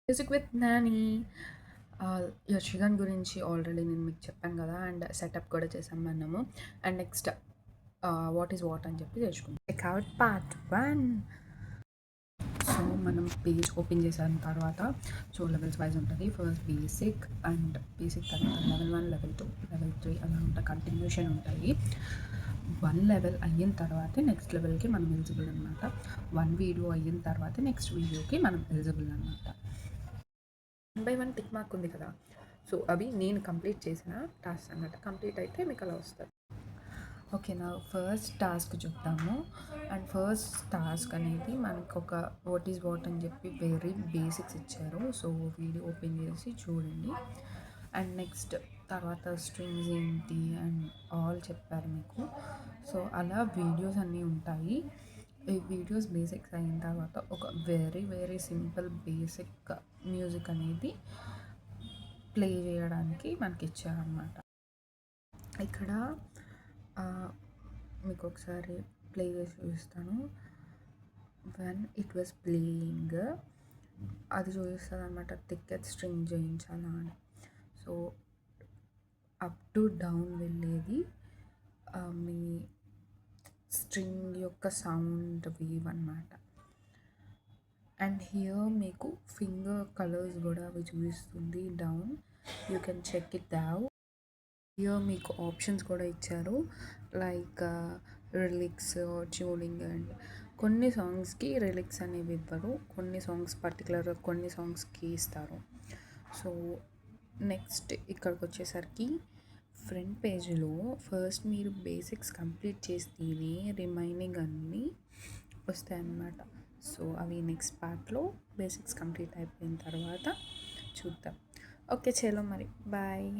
Music with Nani. యక్షగాన్ గురించి already నేను మీకు చెప్పాను కదా, అండ్ సెటప్ కూడా చేసాం మనము. And next what is what అని చెప్పి తెచ్చుకుందాం. Checkout part 1. సో మనం పేజ్ ఓపెన్ చేసిన తర్వాత సో లెవెల్స్ వైజ్ ఉంటుంది. ఫస్ట్ బేసిక్, అండ్ బేసిక్ తర్వాత లెవెల్ 1, లెవెల్ 2, లెవెల్ 3 అలా ఉంటాయి, కంటిన్యూషన్ ఉంటుంది. 1 లెవెల్ అయిన తర్వాతే నెక్స్ట్ లెవెల్కి మనం ఎలిజిబుల్ అనమాట. 1 వీడియో అయిన తర్వాత నెక్స్ట్ వీడియోకి మనం ఎలిజిబుల్ అనమాట. 1 by 1 టిక్ మార్క్ ఉంది కదా, సో అవి నేను కంప్లీట్ చేసిన టాస్క్ అనమాట. కంప్లీట్ అయితే మీకు అలా వస్తుంది. ఓకే, నా ఫస్ట్ టాస్క్ చెప్తాము. అండ్ ఫస్ట్ టాస్క్ అనేది మనకు ఒక వాట్ ఈజ్ వాట్ అని చెప్పి వెరీ బేసిక్స్ ఇచ్చారు. సో వీడియో ఓపెన్ చేసి చూడండి. అండ్ నెక్స్ట్ తర్వాత స్ట్రింగ్స్ ఏంటి అండ్ ఆల్ చెప్పారు మీకు. సో అలా వీడియోస్ అన్నీ ఉంటాయి. ఈ వీడియోస్ బేసిక్స్ అయిన తర్వాత ఒక very very simple basic music అనేది ప్లే చేయడానికి మనకి ఇచ్చారనమాట. ఇక్కడ మీకు ఒకసారి ప్లే చేసి చూపిస్తాను. వెన్ ఇట్ వాజ్ ప్లేయింగ్ అది చూపిస్తుంది అనమాట, టికెట్ స్ట్రింగ్ చేయించాలా అని. సో అప్ టు డౌన్ వెళ్ళేది మీ స్ట్రింగ్ యొక్క సౌండ్ వేవ్ అనమాట. అండ్ హియర్ మీకు ఫింగర్ కలర్స్ కూడా అవి చూపిస్తుంది down. You can check it out. Here మీకు ఆప్షన్స్ కూడా ఇచ్చారు, లైక్ రిలిక్స్, ట్యూనింగ్. అండ్ కొన్ని సాంగ్స్కి రిలిక్స్ అనేవి ఇవ్వరు, కొన్ని సాంగ్స్ పర్టికులర్గా కొన్ని సాంగ్స్కి ఇస్తారు. సో నెక్స్ట్ ఇక్కడికి వచ్చేసరికి ఫ్రంట్ పేజ్లో ఫస్ట్ మీరు బేసిక్స్ కంప్లీట్ చేస్తేనే రిమైనింగ్ అన్నీ వస్తాయన్నమాట. సో అవి నెక్స్ట్ పార్ట్లో బేసిక్స్ కంప్లీట్ అయిపోయిన తర్వాత చూద్దాం. ఓకే, చలో మరి బాయ్.